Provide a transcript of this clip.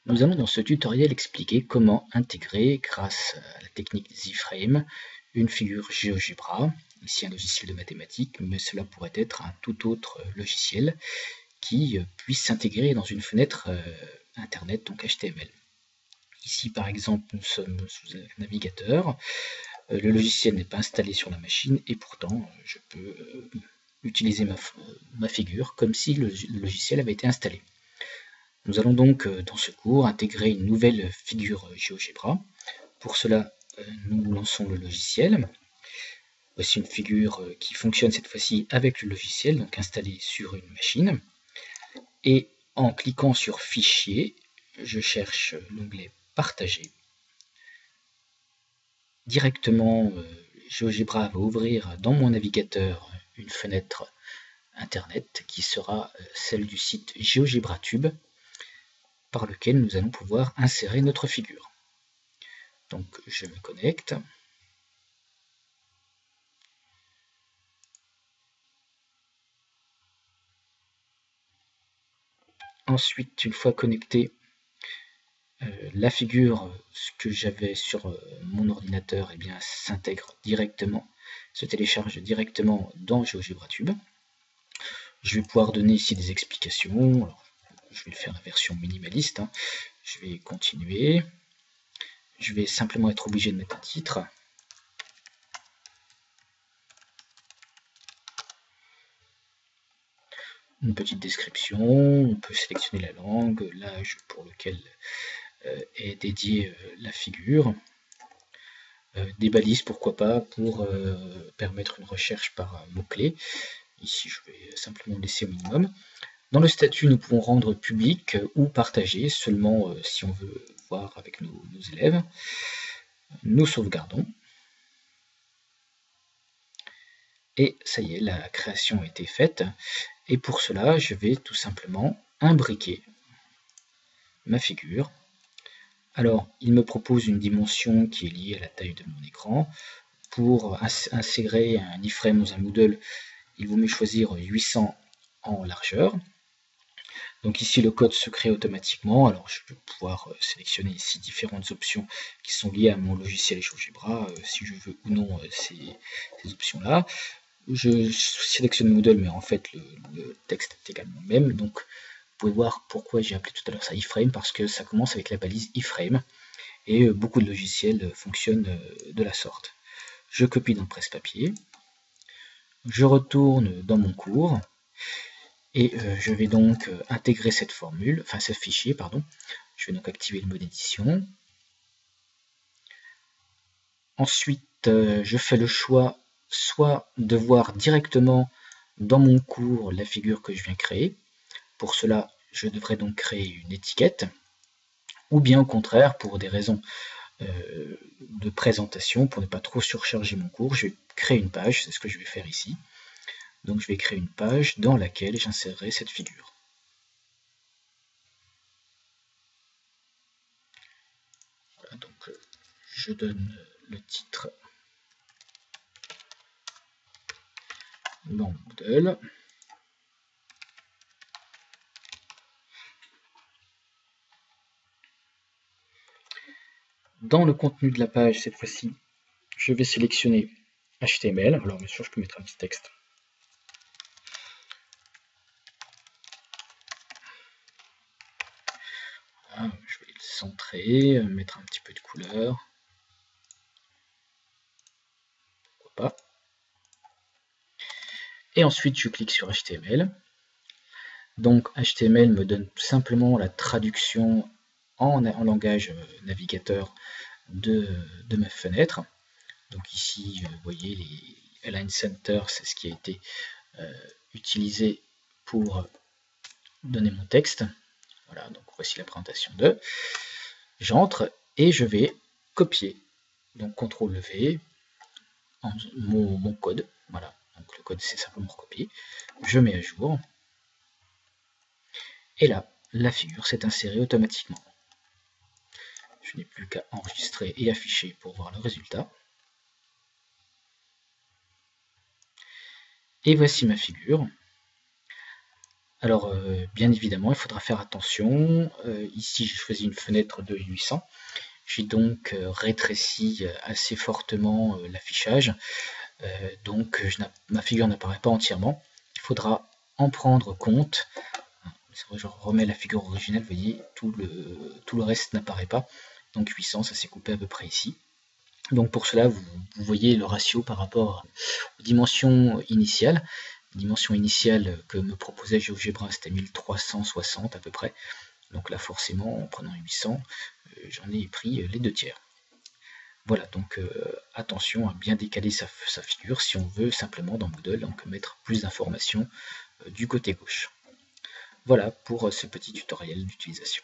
Nous allons dans ce tutoriel expliquer comment intégrer, grâce à la technique des iframes, une figure GeoGebra, ici un logiciel de mathématiques, mais cela pourrait être un tout autre logiciel qui puisse s'intégrer dans une fenêtre Internet, donc HTML. Ici par exemple nous sommes sous un navigateur, le logiciel n'est pas installé sur la machine et pourtant je peux utiliser ma figure comme si le logiciel avait été installé. Nous allons donc dans ce cours intégrer une nouvelle figure GeoGebra. Pour cela, nous lançons le logiciel. Voici une figure qui fonctionne cette fois-ci avec le logiciel, donc installé sur une machine. Et en cliquant sur Fichier, je cherche l'onglet Partager. Directement, GeoGebra va ouvrir dans mon navigateur une fenêtre Internet qui sera celle du site GeoGebraTube, par lequel nous allons pouvoir insérer notre figure. Donc je me connecte. Ensuite, une fois connecté, la figure que j'avais sur mon ordinateur s'intègre directement, se télécharge directement dans GeoGebraTube. Je vais pouvoir donner ici des explications. Alors, je vais le faire en version minimaliste. Je vais continuer. Je vais simplement être obligé de mettre un titre. Une petite description. On peut sélectionner la langue, l'âge pour lequel est dédiée la figure. Des balises, pourquoi pas, pour permettre une recherche par mot-clé. Ici, je vais simplement laisser au minimum. Dans le statut, nous pouvons rendre public ou partager, seulement si on veut voir avec nos élèves. Nous sauvegardons. Et ça y est, la création a été faite. Et pour cela, je vais tout simplement imbriquer ma figure. Alors, il me propose une dimension qui est liée à la taille de mon écran. Pour insérer un iframe dans un Moodle, il vaut mieux choisir 800 en largeur. Donc ici, le code se crée automatiquement. Alors, je peux pouvoir sélectionner ici différentes options qui sont liées à mon logiciel GeoGebra, si je veux ou non ces options-là. Je sélectionne Moodle, mais en fait, le texte est également le même. Donc, vous pouvez voir pourquoi j'ai appelé tout à l'heure ça iframe, parce que ça commence avec la balise iframe. Et beaucoup de logiciels fonctionnent de la sorte. Je copie dans le presse-papier. Je retourne dans mon cours. Et je vais donc intégrer cette formule, enfin ce fichier, pardon. Je vais donc activer le mode édition. Ensuite, je fais le choix soit de voir directement dans mon cours la figure que je viens créer. Pour cela, je devrais donc créer une étiquette. Ou bien au contraire, pour des raisons de présentation, pour ne pas trop surcharger mon cours, je vais créer une page, c'est ce que je vais faire ici. Donc je vais créer une page dans laquelle j'insérerai cette figure. Voilà, donc je donne le titre dans Moodle. Dans le contenu de la page, cette fois-ci, je vais sélectionner HTML. Alors bien sûr, je peux mettre un petit texte. Voilà, je vais le centrer, mettre un petit peu de couleur. Pourquoi pas. Et ensuite, je clique sur HTML. Donc HTML me donne tout simplement la traduction en langage navigateur de ma fenêtre. Donc ici, vous voyez, les Align Center, c'est ce qui a été utilisé pour donner mon texte. Voilà, donc voici la présentation de. J'entre et je vais copier. Donc CTRL V, mon code. Voilà, donc le code c'est simplement recopier. Je mets à jour. Et là, la figure s'est insérée automatiquement. Je n'ai plus qu'à enregistrer et afficher pour voir le résultat. Et voici ma figure. Alors, bien évidemment, il faudra faire attention. Ici, j'ai choisi une fenêtre de 800. J'ai donc rétréci assez fortement l'affichage, donc ma figure n'apparaît pas entièrement. Il faudra en prendre compte. Je remets la figure originelle, vous voyez, tout le reste n'apparaît pas. Donc 800, ça s'est coupé à peu près ici. Donc pour cela, vous voyez le ratio par rapport aux dimensions initiales. La dimension initiale que me proposait GeoGebra, c'était 1360 à peu près. Donc là, forcément, en prenant 800, j'en ai pris les 2 tiers. Voilà, donc attention à bien décaler sa figure si on veut simplement dans Moodle donc, mettre plus d'informations du côté gauche. Voilà pour ce petit tutoriel d'utilisation.